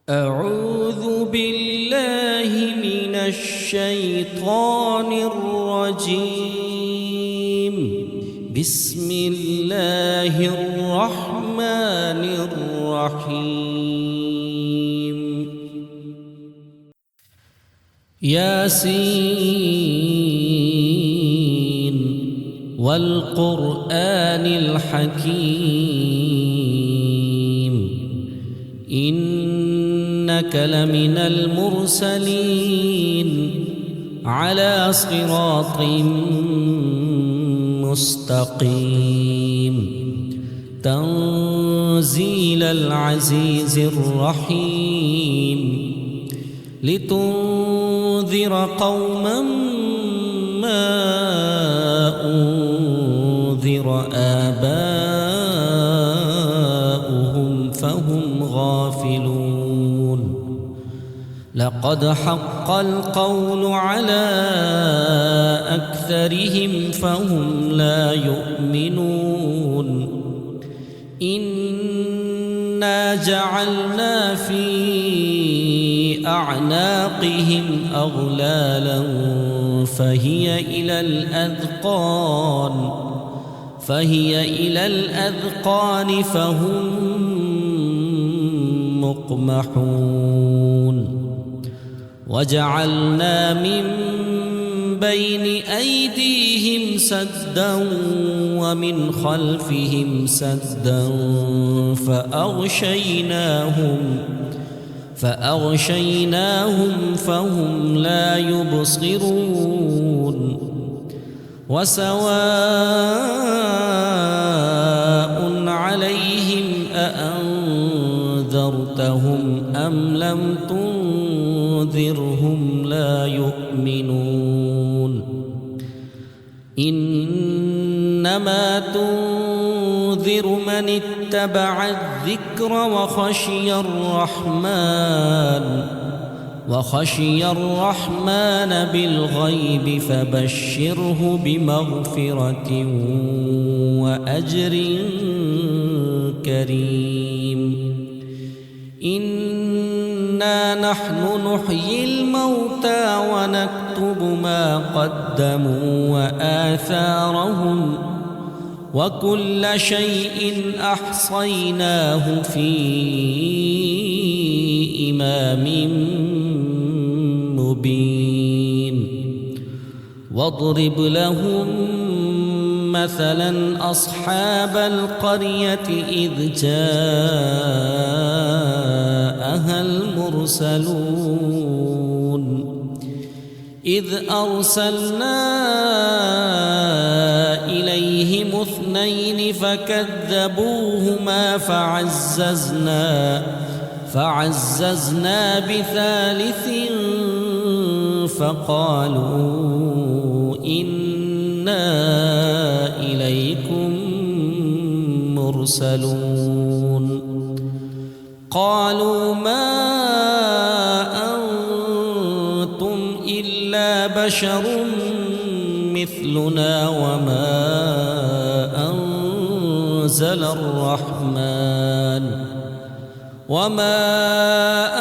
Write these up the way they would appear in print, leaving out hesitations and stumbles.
أعوذ بالله من الشيطان الرجيم. بسم الله الرحمن الرحيم. ياسين والقرآن الحكيم إنك لمن المرسلين على صراط مستقيم تنزيل العزيز الرحيم لتنذر قوما ما أنذر آباؤهم فهم غافلون. لقد حق القول على أكثرهم فهم لا يؤمنون. إنا جعلنا في أعناقهم أغلالا فهي إلى الأذقان فهم مقمحون. وجعلنا من بين أيديهم سدا ومن خلفهم سدا فأغشيناهم فهم لا يبصرون. وسواء عليهم أأنذرتهم أم لم تنذرهم لا يؤمنون. إنما تنذر من اتبع الذكر وخشي الرحمن بالغيب فبشره بمغفرة وأجر كريم. إنا نحن نحيي الموتى ونكتب ما قدموا وآثارهم وكل شيء أحصيناه في إمام مبين. واضرب لهم مثلا أصحاب القرية إذ جاءها المرسلون إذ أرسلنا إليهم 2 فكذبوهما فعززنا بثالث فقالوا إنا إليكم مرسلون. قالوا ما أنتم إلا بشر مثلنا وما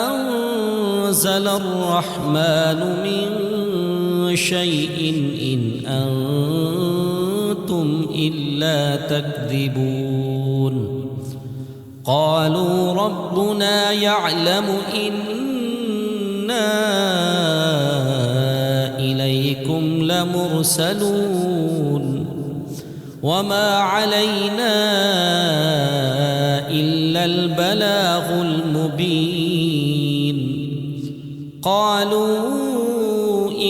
أنزل الرحمن من شيء إن أنتم إلا تكذبون. قالوا ربنا يعلم إنا إليكم لمرسلون وما علينا إلا البلاغ المبين. قالوا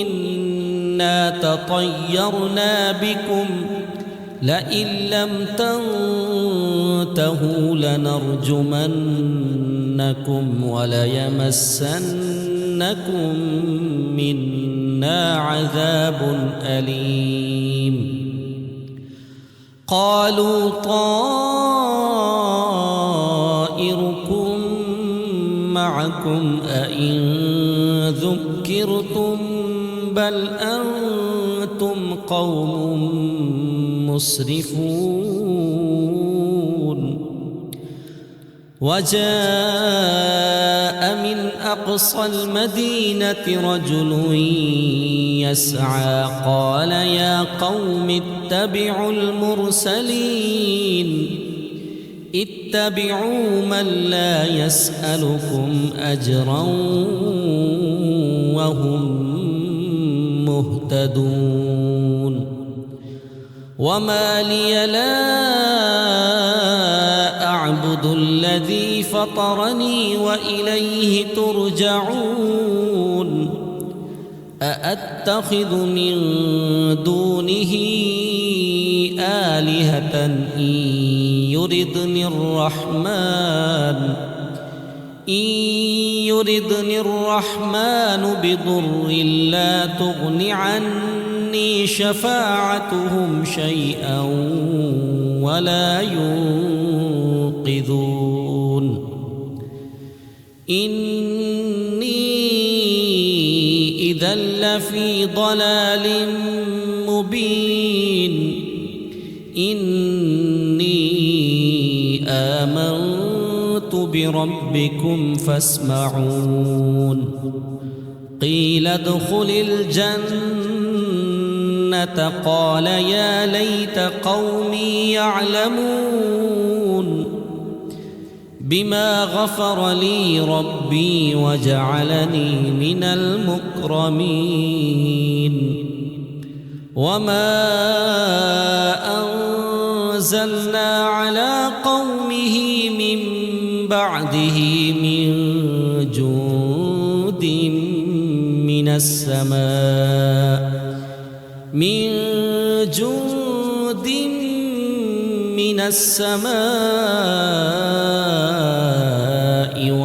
إنا تطيرنا بكم لئن لم تنتهوا لنرجمنكم وليمسنكم منا عذاب أليم. قالوا طائركم معكم أئن ذكرتم بل أنتم قوم مسرفون. وجاء من أقصى المدينة رجل يسعى قال يا قوم اتبعوا المرسلين اتبعوا من لا يسألكم أجرا وهم مهتدون وما لي لا أعبد الذي فطرني وإليه ترجعون أأتخذ من دونه آلهة إن يردني الرحمن بضر لا تغن عني شفاعتهم شيئا ولا ينقذون إني إذا لفي ضلال مبين إني آمنت بربكم فاسمعون قيل ادخل الجنة قال يا ليت قومي يعلمون بما غفر لي ربي وجعلني من المكرمين وما أنزلنا على قومه من بعده من جند من السماء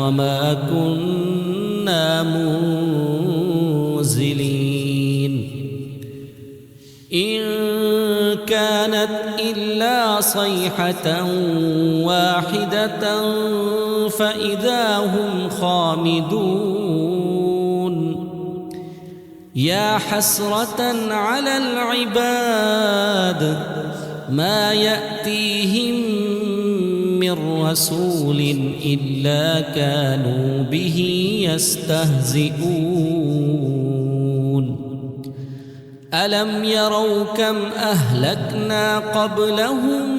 وما كنا منزلين إن كانت إلا صيحة واحدة فإذا هم خامدون يا حسرة على العباد ما يأتيهم من رسول إلا كانوا به يستهزئون ألم يروا كم أهلكنا قبلهم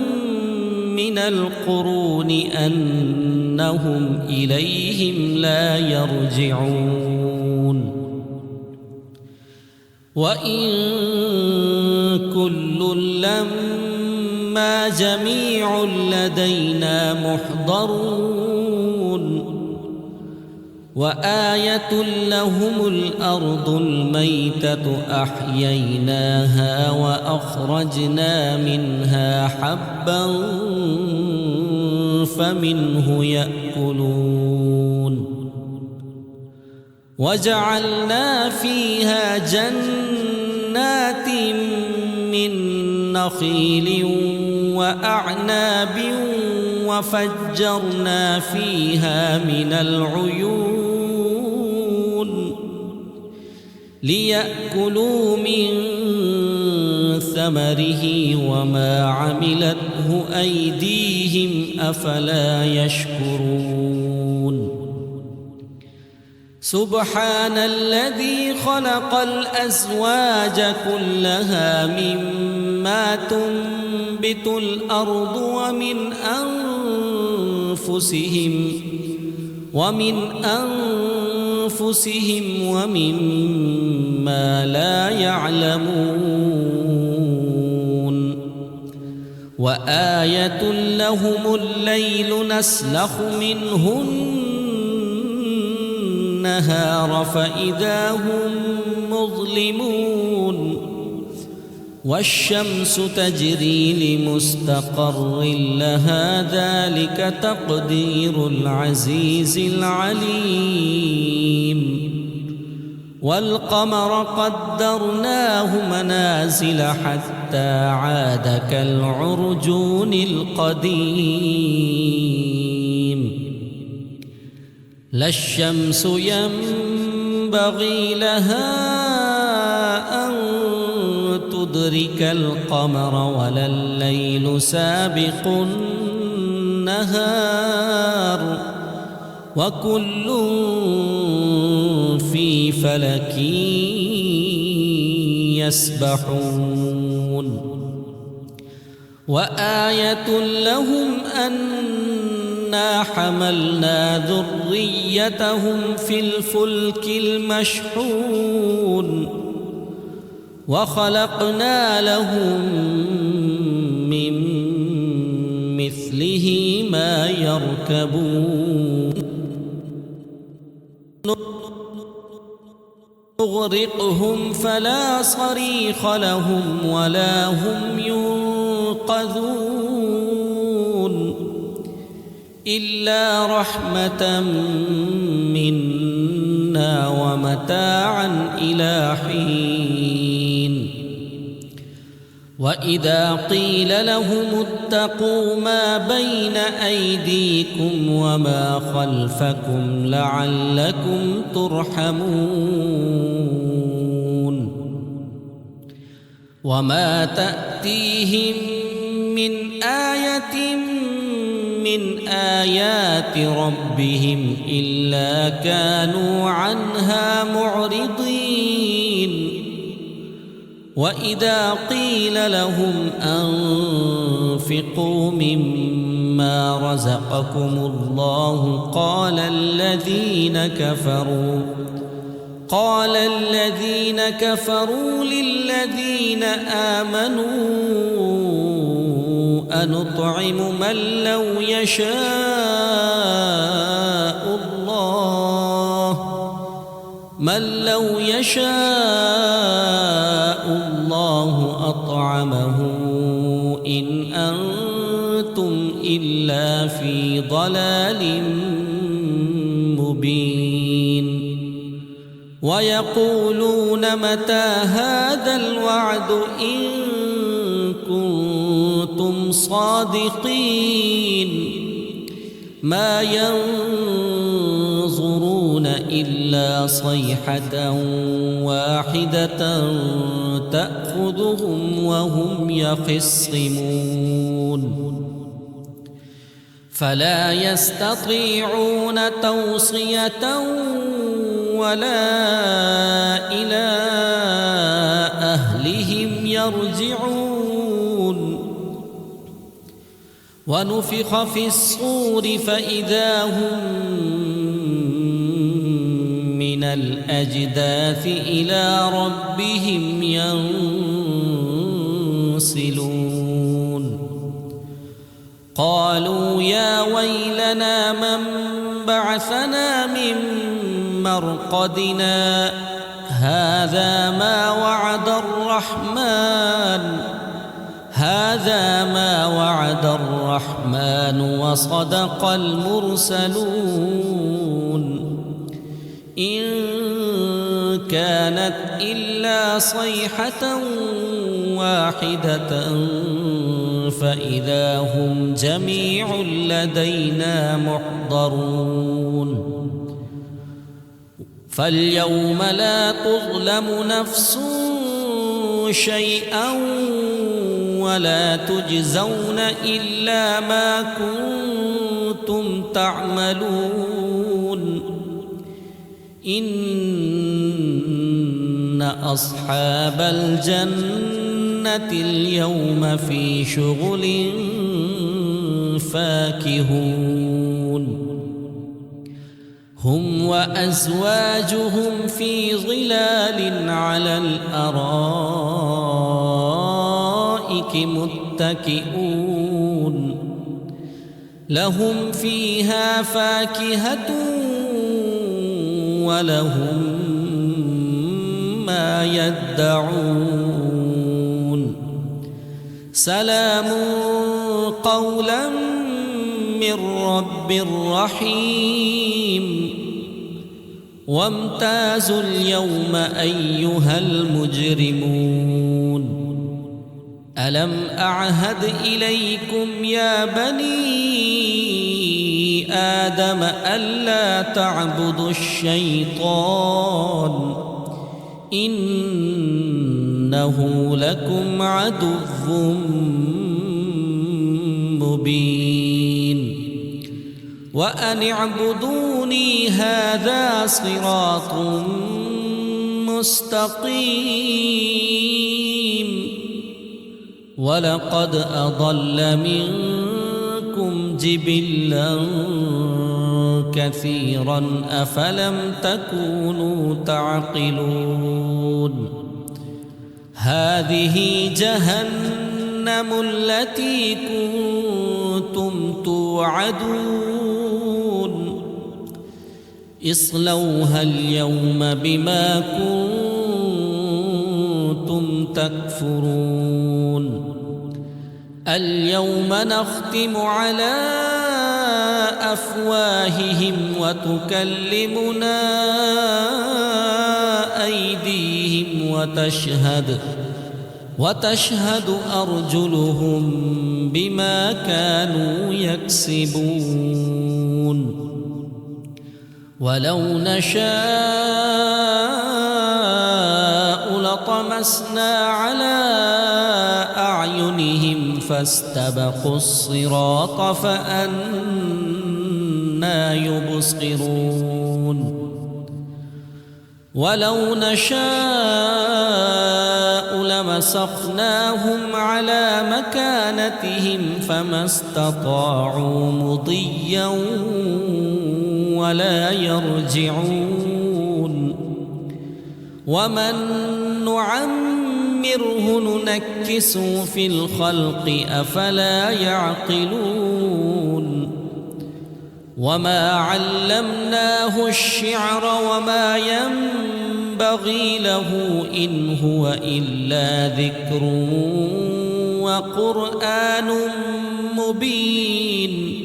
من القرون أنهم إليهم لا يرجعون وإن كل لما جميع لدينا محضرون وآية لهم الأرض الميتة أحييناها وأخرجنا منها حبا فمنه يأكلون وجعلنا فيها جنات من نخيل وأعناب وفجرنا فيها من العيون ليأكلوا من ثمره وما عملته أيديهم أفلا يشكرون سبحان الذي خلق الأزواج كلها مما تنبت الأرض ومن أنفسهم ومما لا يعلمون وآية لهم الليل نسلخ منه النهار فإذا هم مظلمون والشمس تجري لمستقر لها ذلك تقدير العزيز العليم والقمر قدرناه منازل حتى عاد كالعرجون القديم لا الشمس ينبغي لها أن تدرك القمر ولا الليل سابق النهار وكل في فلك يسبحون وآية لهم أنا حملنا ذريتهم في الفلك المشحون وخلقنا لهم من مثله ما يركبون نغرقهم فلا صريخ لهم ولا هم ينقذون إلا رحمة منا ومتاعا إلى حين وإذا قيل لهم اتقوا ما بين أيديكم وما خلفكم لعلكم ترحمون وما تأتيهم من آية من آيات ربهم إلا كانوا عنها معرضين وإذا قيل لهم أنفقوا مما رزقكم الله قال الذين كفروا للذين آمنوا أنطعم من لو يشاء الله أطعمه إن أنتم إلا في ضلال مبين ويقولون متى هذا الوعد إن كنتم صادقين ما ينظرون إلا صيحة واحدة تأخذهم وهم يخصمون فلا يستطيعون توصية ولا إلى أهلهم يرجعون ونفخ في الصور فإذا هم من الأجداث إلى ربهم ينسلون قالوا يا ويلنا من بعثنا من مرقدنا هذا ما وعد الرحمن وصدق المرسلون إن كانت إلا صيحة واحدة فإذا هم جميع لدينا محضرون فاليوم لا تظلم نفس شيئا ولا تجزون إلا ما كنتم تعملون إن أصحاب الجنة اليوم في شغل فاكهون هم وأزواجهم في ظلال على الأرائك متكئون لهم فيها فاكهة ولهم ما يدعون سلام قولا من رب رحيم وامتازوا اليوم أيها المجرمون ألم أعهد إليكم يا بني آدم ألا تعبدوا الشيطان إنه لكم عدو مبين وأن اعبدوني هذا صراط مستقيم ولقد أضل منكم جبلا كثيرا أفلم تكونوا تعقلون هذه جهنم التي كنتم توعدون اصلوها اليوم بما كنتم تكفرون اليوم نختم على أفواههم وتكلمنا أيديهم وتشهد أرجلهم بما كانوا يكسبون ولو نشاء لطمسنا على أعينهم فاستبقوا الصراط فأنى يبصرون ولو نشاء لمسخناهم على مكانتهم فما استطاعوا مضيا ولا يرجعون ومن نعمره ننكسه في الخلق أفلا يعقلون وما علمناه الشعر وما ينبغي له إن هو إلا ذكر وقرآن مبين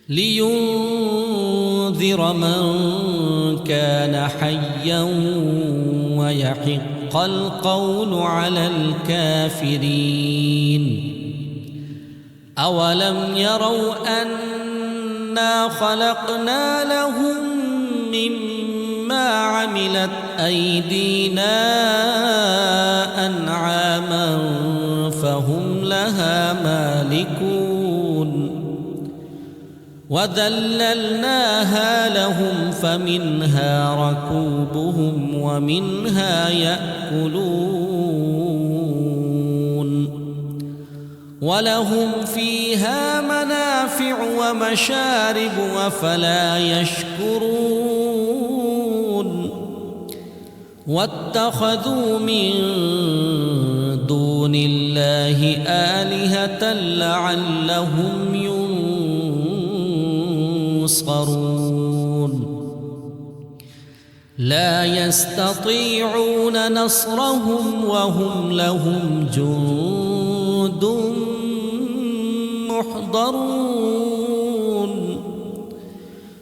لينذر من كان حيا ويحق القول على الكافرين أولم يروا أنا خلقنا لهم مما عملت أيدينا أنعاما فهم لها مالكون وذللناها لهم فمنها ركوبهم ومنها يأكلون ولهم فيها منافع ومشارب أفلا يشكرون واتخذوا من دون الله آلهة لعلهم ينصرون لا يستطيعون نصرهم وهم لهم جند محضرون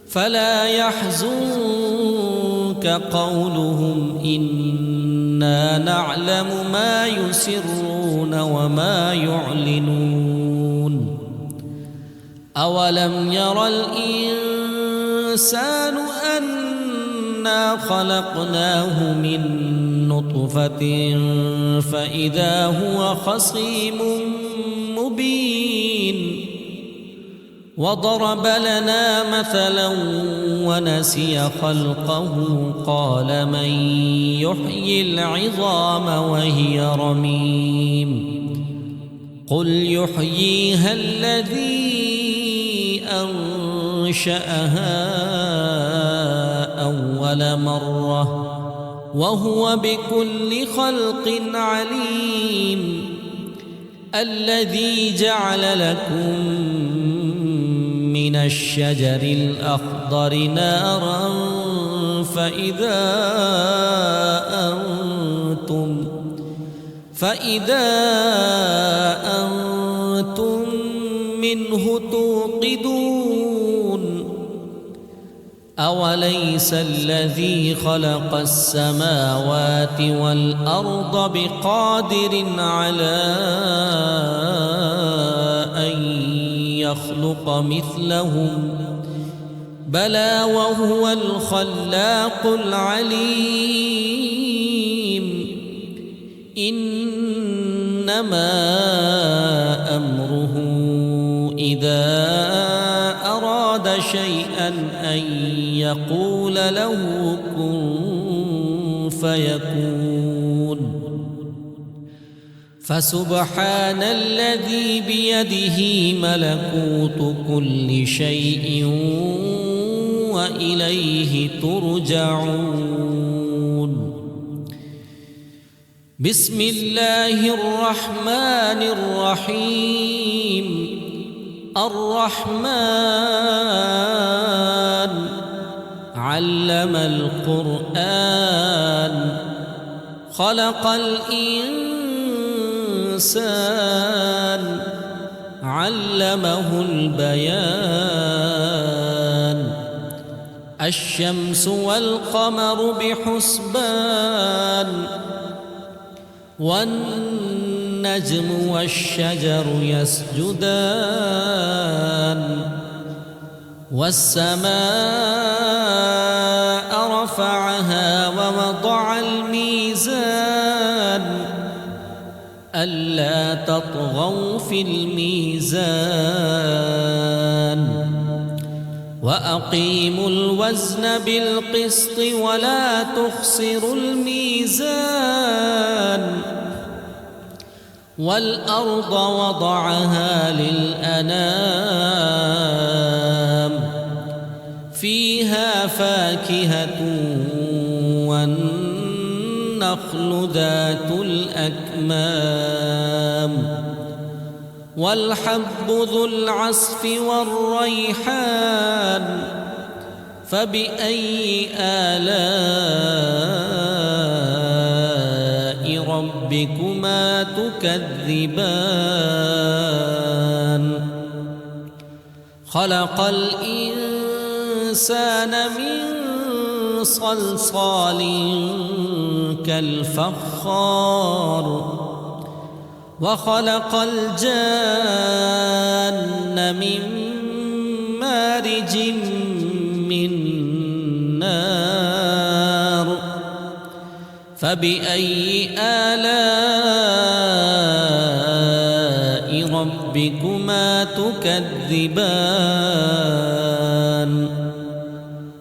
فلا يحزنك قولهم إنا نعلم ما يسرون وما يعلنون أولم ير الإنسان أنا خلقناه من نطفة فإذا هو خصيم مبين وضرب لنا مثلا ونسي خلقه قال من يحيي العظام وهي رميم قل يحييها الذي أنشأها أول مرة وهو بكل خلق عليم الذي جعل لكم من الشجر الأخضر نارا فإذا أنتم منه توقدون أوليس الذي خلق السماوات والأرض بقادر على أن يخلق مثلهم بلى وهو الخلاق العليم إنما أمره إذا شيئا أن يقول له كن فيكون. فسبحان الذي بيده ملكوت كل شيء وإليه ترجعون. بسم الله الرحمن الرحيم. الرحمن علم القرآن خلق الإنسان علمه البيان. الشمس والقمر بحسبان والنجم والشجر يسجدان. والسماء رفعها ووضع الميزان ألا تطغوا في الميزان وأقيموا الوزن بالقسط ولا تخسروا الميزان. والأرض وضعها للأنام فيها فاكهة والنخل ذات الأكمام والحب ذو العصف والريحان. فبأي آلاء ربكما تكذبان. خلق الإنسان من صلصال كالفخار وخلق الجان من مارج من نار. فبأي آلاء ربكما تكذبان.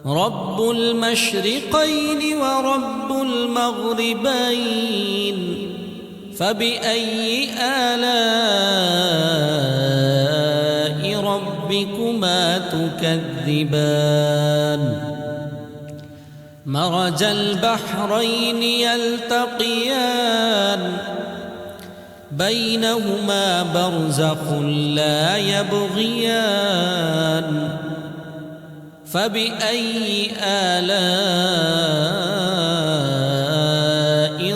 رب المشرقين ورب المغربين. فبأي آلاء ربكما تكذبان. مرج البحرين يلتقيان بينهما برزخ لا يبغيان. فبأي آلاء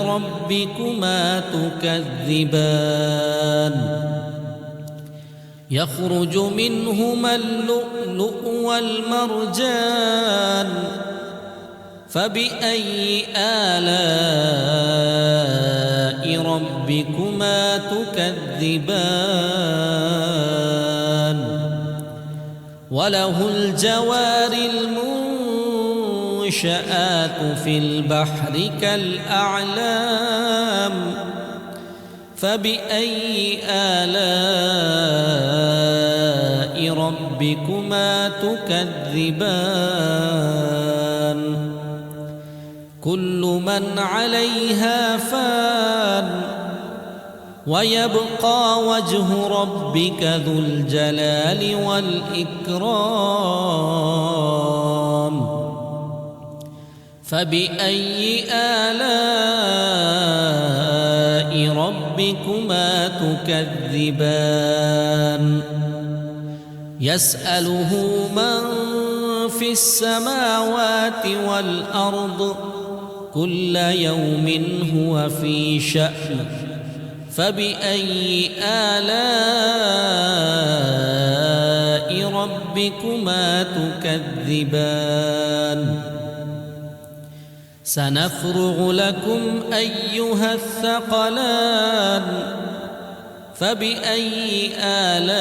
ربكما تكذبان. يخرج منهما اللؤلؤ والمرجان. فبأي آلاء ربكما تكذبان. وله الجوار المنشآت في البحر كالأعلام. فبأي آلاء ربكما تكذبان. كل من عليها فان ويبقى وجه ربك ذو الجلال والإكرام. فبأي آلاء ربكما تكذبان. يسأله من في السماوات والأرض كل يوم هو في شأن. فبأي آلاء ربكما تكذبان. سنفرغ لكم أيها الثقلان. فبأي آلاء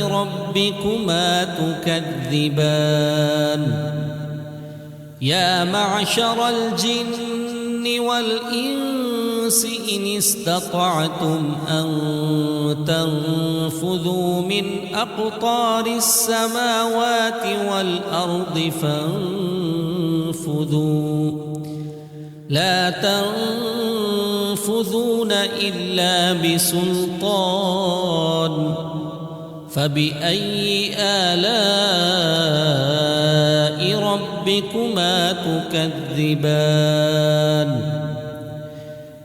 ربكما تكذبان. يا معشر الجن والإنس الإنس إن استطعتم أن تنفذوا من أقطار السماوات والأرض فانفذوا لا تنفذون إلا بسلطان فبأي آلاء ربكما تكذبان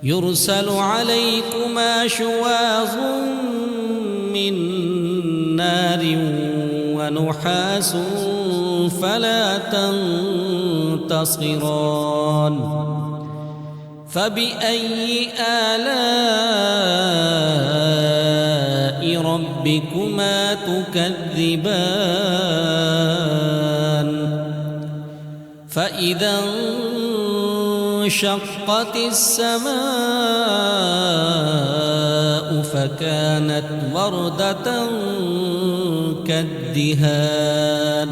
يرسل عليكما شواظ من نار ونحاس فلا تنتصران فبأي آلاء ربكما تكذبان فإذا انشقت السماء فكانت وردة كالدهان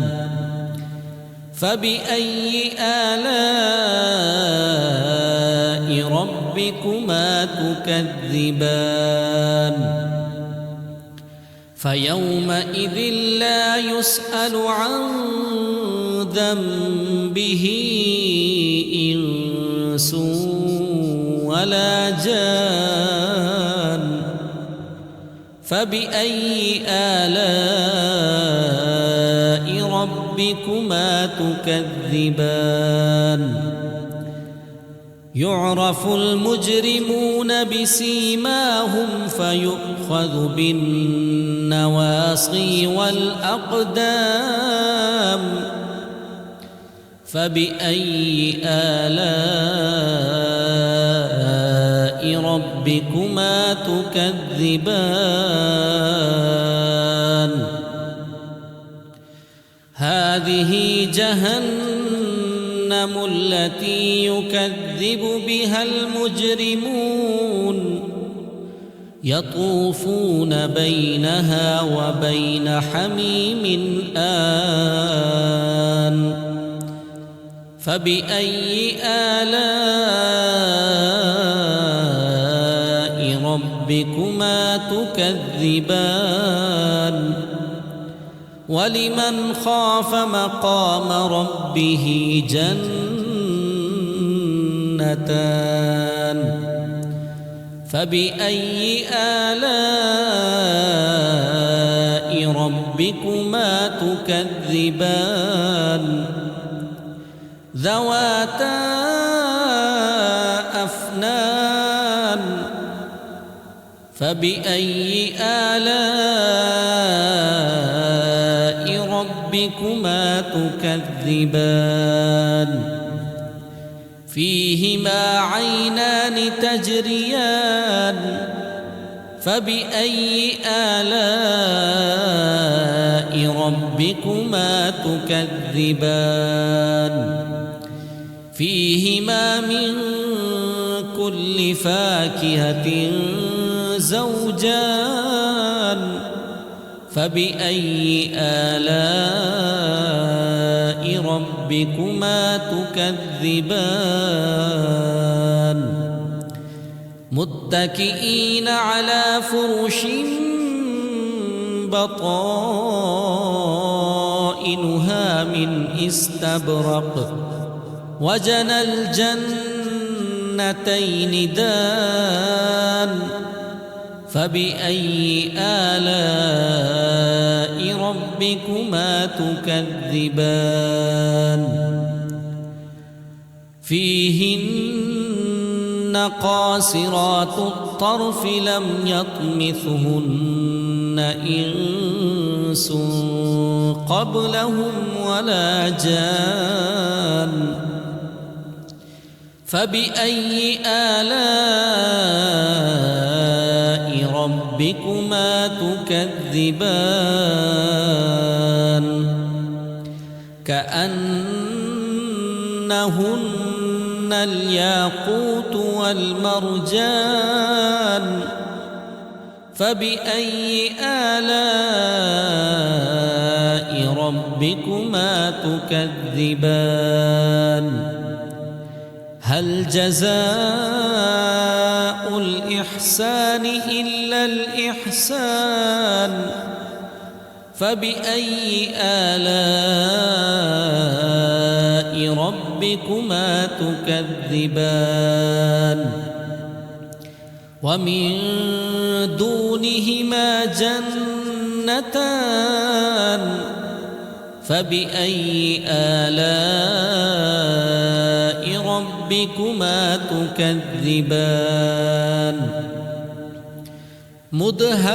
فبأي آلاء ربكما تكذبان فيومئذ لا يسأل عن ذنبه إنس ولا جان فبأي آلاء ربكما تكذبان يعرف المجرمون بسيماهم فيؤخذ بالنواصي والأقدام فبأي آلاء ربكما تكذبان هذه جهنم التي يكذب بها المجرمون يطوفون بينها وبين حميم آن فبأي آلاء ربكما تكذبان ولمن خاف مقام ربه جنتان فبأي آلاء ربكما تكذبان ذواتا أفنان فبأي آلاء ربكما تكذبان فيهما عينان تجريان فبأي آلاء ربكما تكذبان فيهما من كل فاكهة زوجان فبأي آلاء ربكما تكذبان متكئين على فرش بطائنها من استبرق وجنى الجنتين دان فبأي آلاء ربكما تكذبان فيهن قاصرات الطرف لم يطمثهن إنس قبلهم ولا جان فبأي آلاء ربكما تكذبان كأنهن الياقوت والمرجان فبأي آلاء ربكما تكذبان هل جزاء الإحسان إلا الإحسان فبأي آلاء ربكما تكذبان ومن دونهما جنتان فبأي آلاء ربكما تكذبان مدهامتان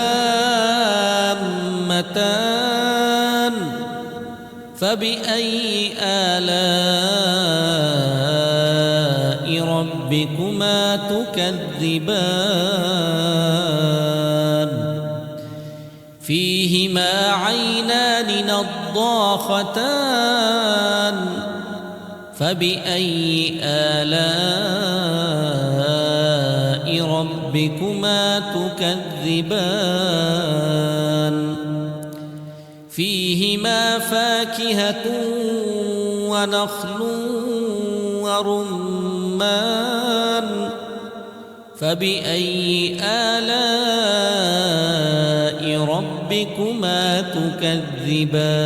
فبأي آلاء ربكما تكذبان فيهما عينان نضاختان فبأي آلاء ربكما تكذبان فيهما فاكهة ونخل ورمان فبأي آلاء ربكما تكذبان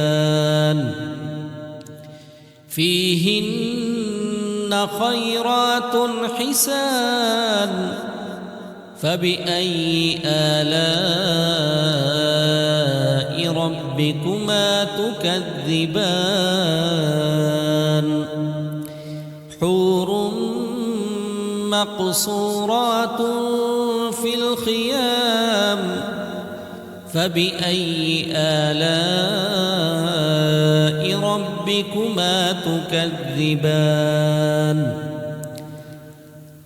فيهن خيرات حسان فبأي آلاء ربكما تكذبان حور مقصورات في الخيام فبأي آلاء ربكما تكذبان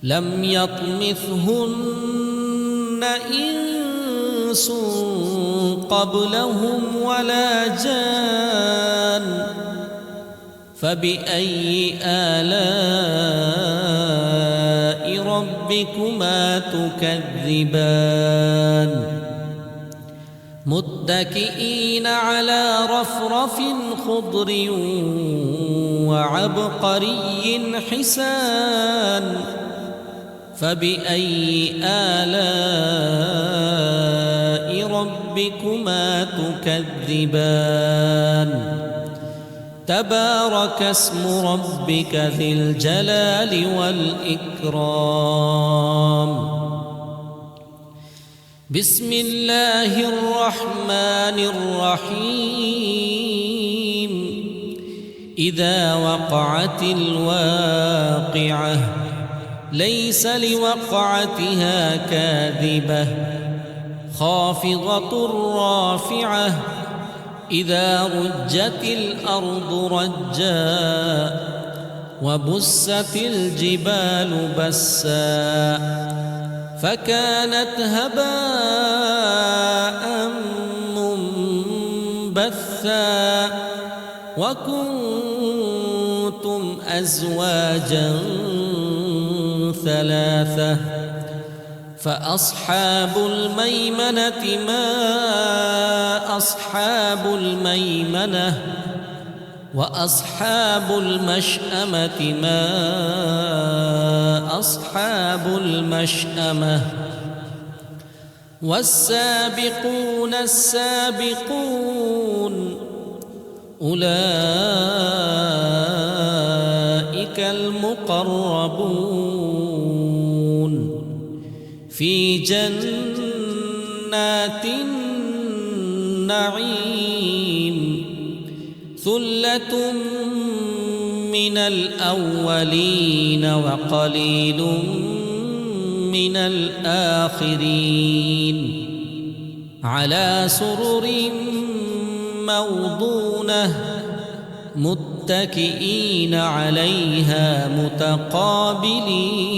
لم يطمثهن إنس قبلهم ولا جان فبأي آلاء ربكما تكذبان متكئين على رفرف خضر وعبقري حسان فبأي آلاء ربكما تكذبان تبارك اسم ربك ذي الجلال والإكرام بسم الله الرحمن الرحيم إذا وقعت الواقعة ليس لوقعتها كاذبة خافضة رافعة إذا رجت الأرض رجا وبست الجبال بسا فكانت هباء منبثا وكنتم أزواجا ثلاثة فأصحاب الميمنة ما أصحاب الميمنة وأصحاب المشأمة ما أصحاب المشأمة والسابقون السابقون أولئك المقربون في جنات النعيم ثلة من الأولين وقليل من الآخرين على سرر موضونة متكئين عليها متقابلين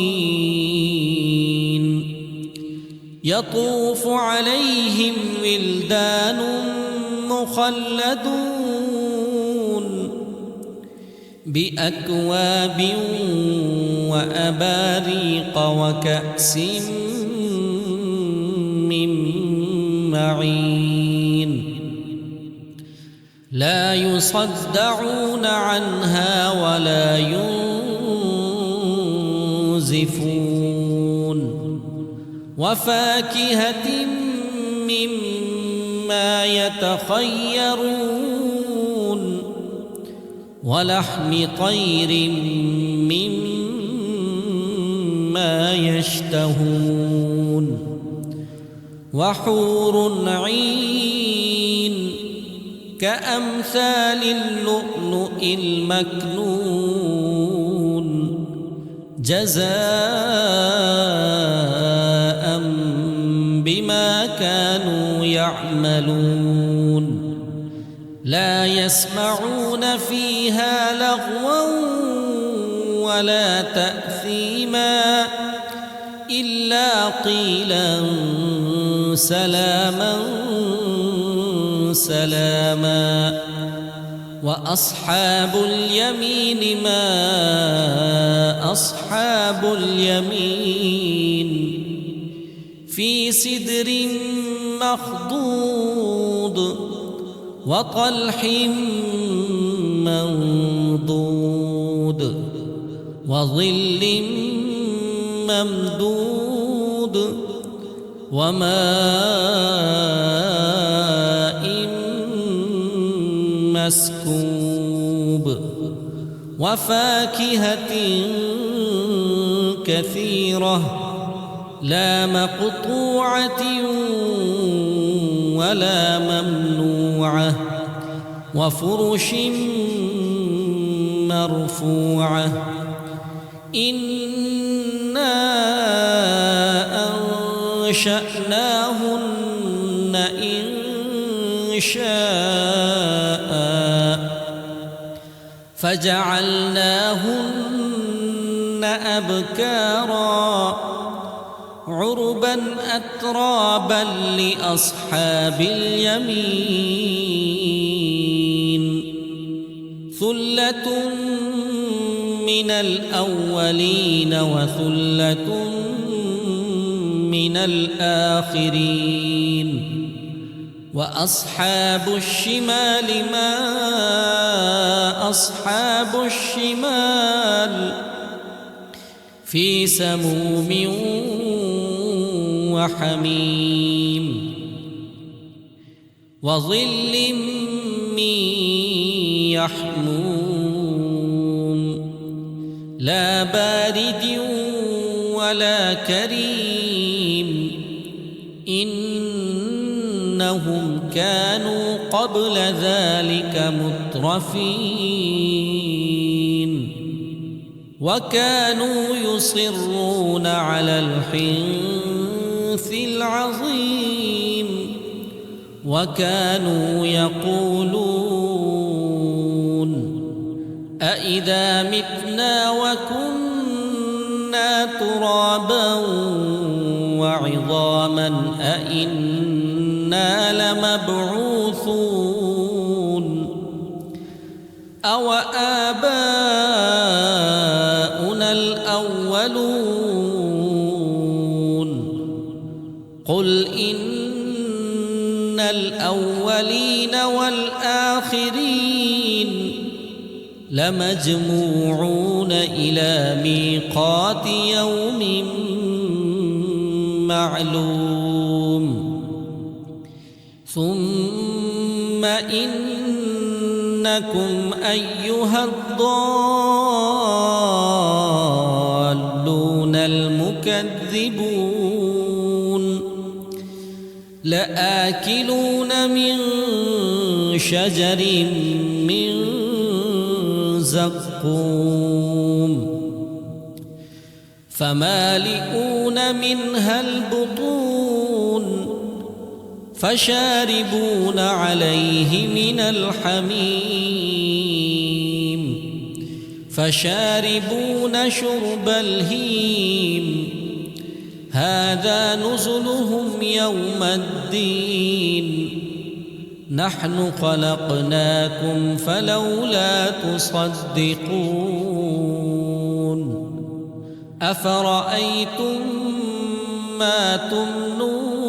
يطوف عليهم ولدان مخلدون بأكواب وأباريق وكأس من معين لا يصدعون عنها ولا يسرفون وفاكهة مما يتخيرون ولحم طير مما يشتهون وحور عين كأمثال اللؤلؤ المكنون جزاء بما كانوا يعملون لا يسمعون فيها لغوا ولا تأثيما إلا قيلا سلاما سلاما وأصحاب اليمين ما أصحاب اليمين في سدر مخضود وطلح منضود وظل ممدود وماء مسكوب وفاكهة كثيرة لا مقطوعة ولا ممنوعة وفرش مرفوعة إنا أنشأناهن إن شاء فجعلناهن أبكارا عربا أترابا لأصحاب اليمين ثلة من الأولين وثلة من الآخرين وأصحاب الشمال ما أصحاب الشمال في سموم وحميم وظل من يحموم لا بارد ولا كريم إنهم كانوا قبل ذلك مترفين وكانوا يصرون على الحنث العظيم وكانوا يقولون أإذا متنا وكنا ترابا وعظاما أإنا لمبعوثون أو آباؤنا الأولون قل إن الأولين والآخرين لمجموعون إلى ميقات يوم معلوم ثم إنكم أيها الضالون المكذبون لآكلون من شجر من زقوم فمالئون منها البطون فشاربون عليه من الحميم فشاربون شرب الهيم هذا نزلهم يوم الدين نحن خلقناكم فلولا تصدقون أفرأيتم ما تمنون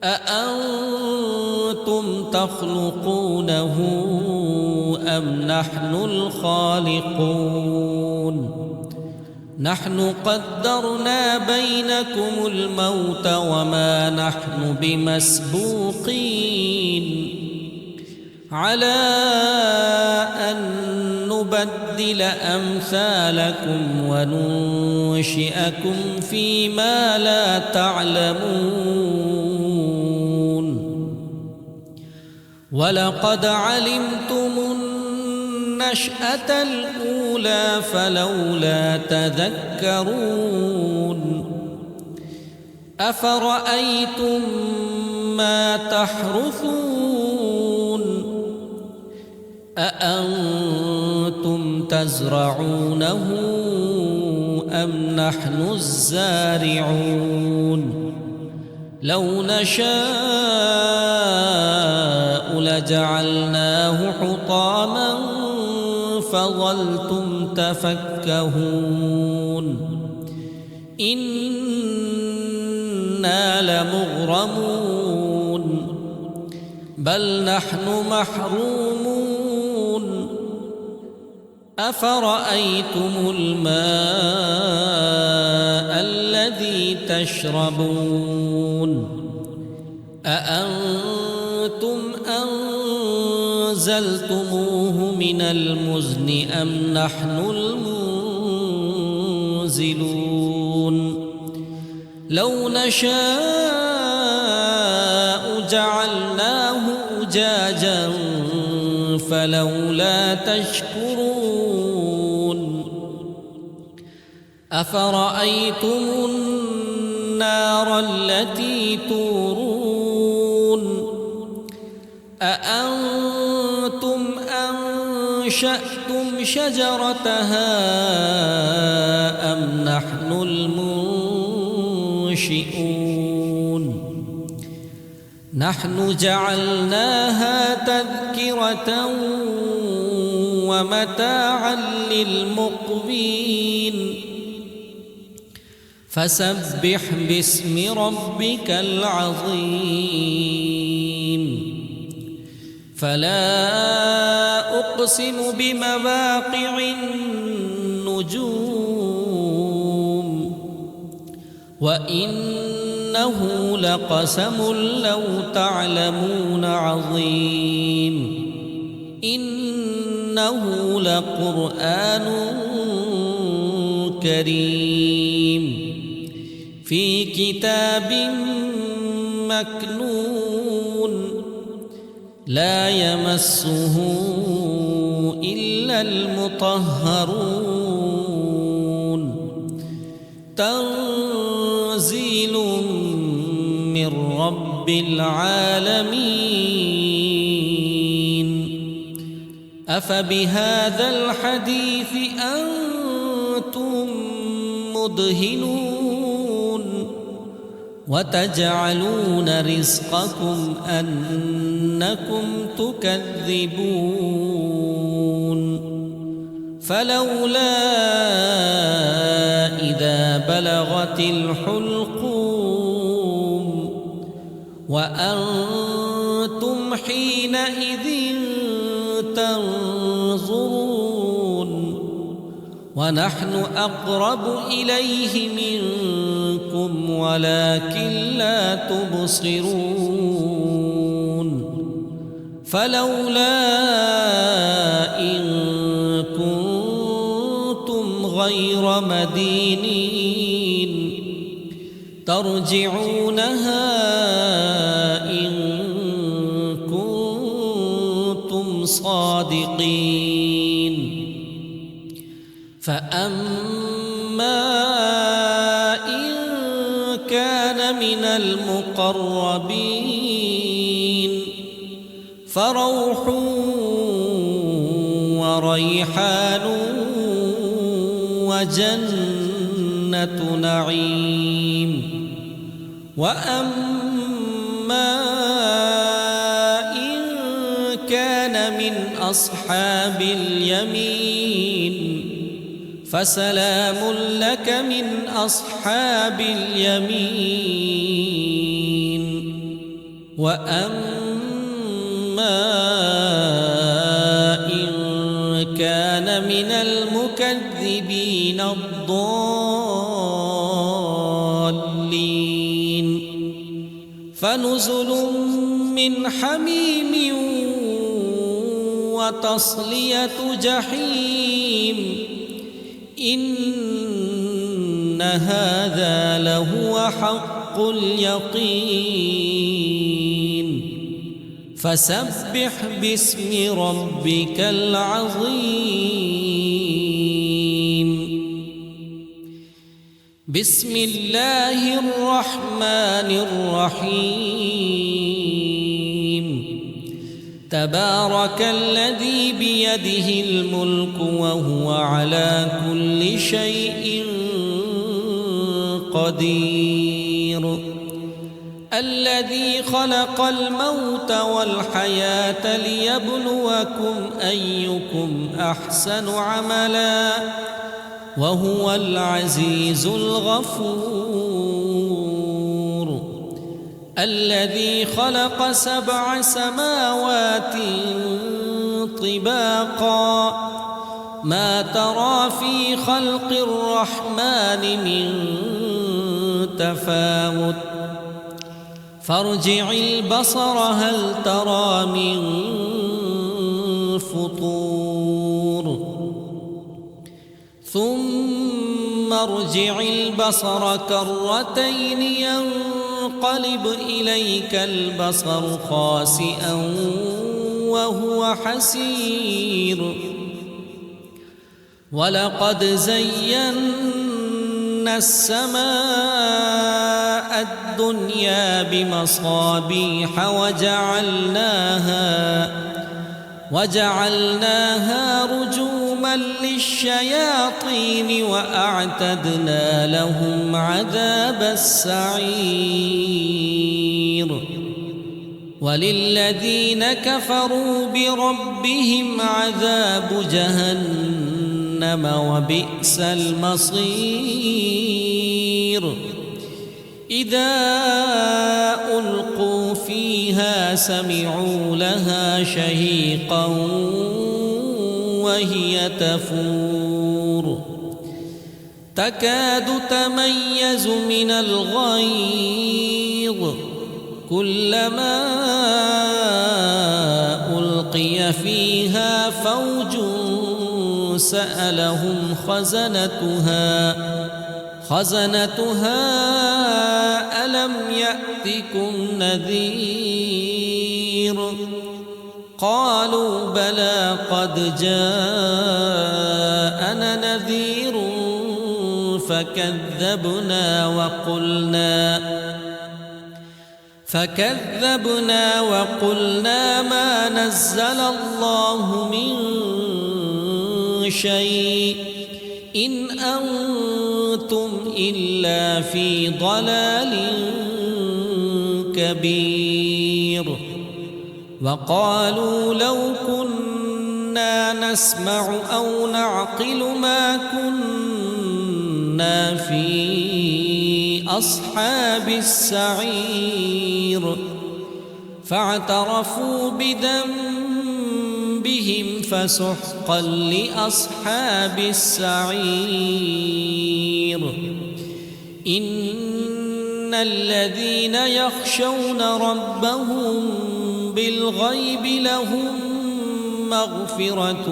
أأنتم تخلقونه أم نحن الخالقون نحن قدرنا بينكم الموت وما نحن بمسبوقين على أن نبدل أمثالكم وننشئكم فيما لا تعلمون ولقد علمتم النشأة الأولى فلولا تذكرون أفرأيتم ما تحرثون أأنتم تزرعونه أم نحن الزارعون لو نشاء لجعلناه حطاما فظلتم تفكهون إنا لمغرمون بل نحن محرومون أفرأيتم الماء الذي تشربون أأنتم أنزلتموه من المزن أم نحن المنزلون لو نشاء جعلناه أجاجا فلولا تشكرون أفرأيتم النار التي تورون أأنتم أنشأتم شجرتها أم نحن المنشئون نحن جعلناها تذكرة ومتاعا للمقوين فسبح باسم ربك العظيم فلا أقسم بمواقع النجوم وإنه لقسم لو تعلمون عظيم إنه لقرآن كريم في كتاب مكنون لا يمسه إلا المطهرون تنزيل من رب العالمين أفبهذا الحديث أنتم مدهنون وتجعلون رزقكم أنكم تكذبون فلولا إذا بلغت الحلقوم وأنتم حينئذ تنظرون ونحن أقرب إليه منكم ولكن لا تبصرون فلولا إن كنتم غير مدينين ترجعونها إن كنتم صادقين فأما إن كان من المقربين فروح وريحان وجنة نعيم وأما إن كان من أصحاب اليمين فسلام لك من أصحاب اليمين وأما إن كان لمن المكذبين الضالين فنزل من حميم وتصلية جحيم إن هذا لهو حق اليقين فسبح باسم ربك العظيم بسم الله الرحمن الرحيم تبارك الذي بيده الملك وهو على كل شيء قدير الذي خلق الموت والحياة ليبلوكم أيكم أحسن عملا وهو العزيز الغفور الذي خلق 7 سماوات طباقا ما ترى في خلق الرحمن من تفاوت فارجع البصر هل ترى من فطور ثم ارجع البصر كرتين ينقلب إليك البصر خاسئا وهو حسير ولقد زينا السماء الدنيا بمصابيح وجعلناها رجوما للشياطين وأعتدنا لهم عذاب السعير وللذين كفروا بربهم عذاب جهنم وبئس المصير إذا ألقوا فيها سمعوا لها شهيقا وهي تفور تكاد تميز من الغيظ كلما ألقي فيها فوج سألهم خزنتها ألم يأتكم نذير قالوا بلى قد جاءنا نذير فكذبنا وقلنا ما نزل الله من شيء إن أنتم إلا في ضلال كبير وقالوا لو كنا نسمع أو نعقل ما كنا في أصحاب السعير فاعترفوا بذنبهم فسحقا لأصحاب السعير إن الذين يخشون ربهم بالغيب لهم مغفرة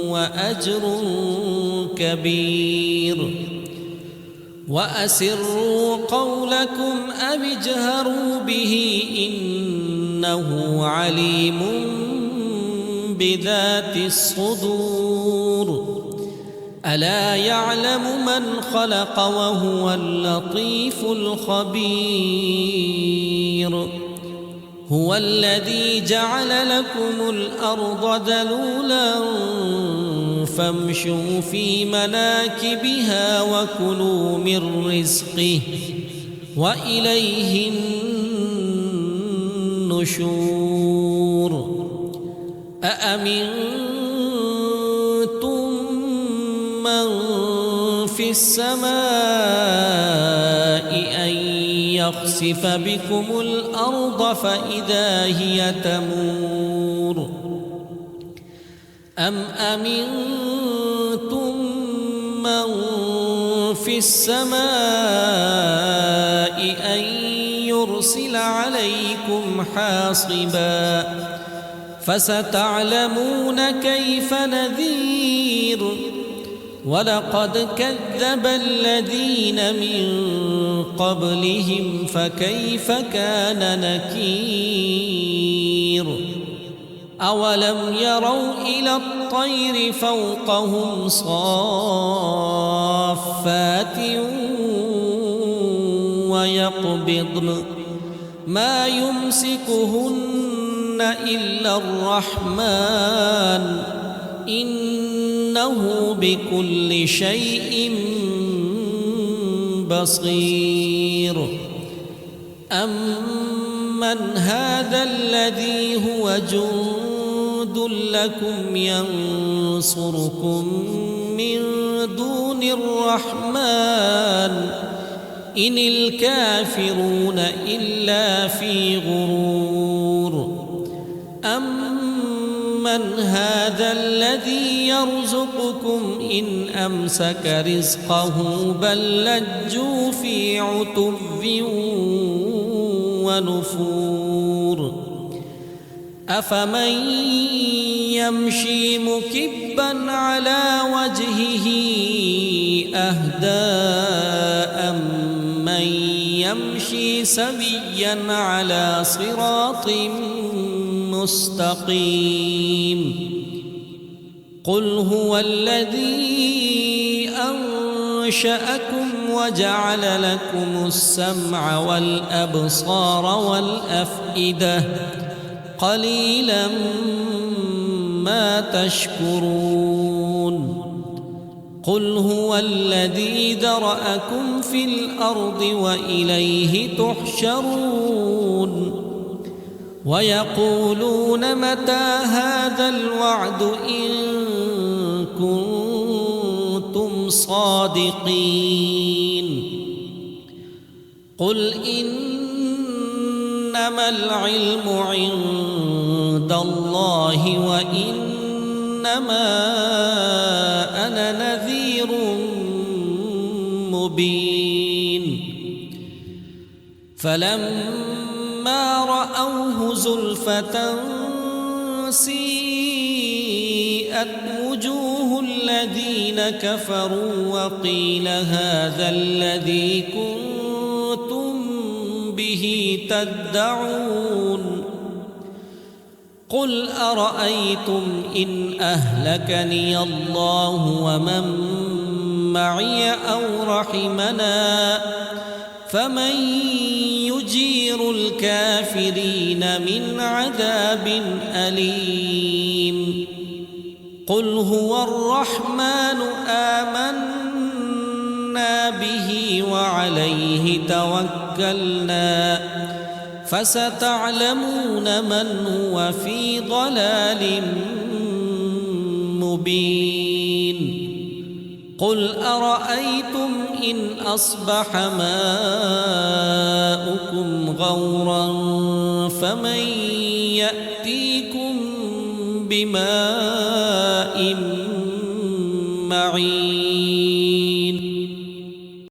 وأجر كبير وأسروا قولكم أو اجهروا به إنه عليم بذات الصدور ألا يعلم من خلق وهو اللطيف الخبير هو الذي جعل لكم الأرض ذلولا فامشوا في مناكبها وكلوا من رزقه وإليه النشور أأمنتم من في السماء أن يخسف بكم الأرض فإذا هي تمور أم أمنتم من في السماء أن يرسل عليكم حاصبا فستعلمون كيف نذير ولقد كذب الذين من قبلهم فكيف كان نكير أولم يروا إلى الطير فوقهم صافات ويقبضن ما يمسكهن إلا الرحمن إنه بكل شيء بصير أمن هذا الذي هو جند لكم ينصركم من دون الرحمن إن الكافرون إلا في غرور أمن هذا الذي يرزقكم إن أمسك رزقه بل لجوا في عتو ونفور أفمن يمشي مكبا على وجهه أهدى أمن يمشي سويا على صراط مستقيم قل هو الذي أنشأكم وجعل لكم السمع والأبصار والأفئدة قليلا ما تشكرون قل هو الذي ذرأكم في الأرض وإليه تحشرون ويقولون متى هذا الوعد إن كنتم صادقين قل إنما العلم عند الله وإنما أنا نذير مبين فلما رأوه زلفة سيئت وجوه الذين كفروا وقيل هذا الذي كنتم به تدعون قل أرأيتم إن أهلكني الله ومن معي أو رحمنا فمن يجير الكافرين من عذاب أليم قل هو الرحمن آمنا به وعليه توكلنا فستعلمون من هو في ضلال مبين قل أرأيتم إن أصبح ماؤكم غورا فمن يأتيكم بماء معين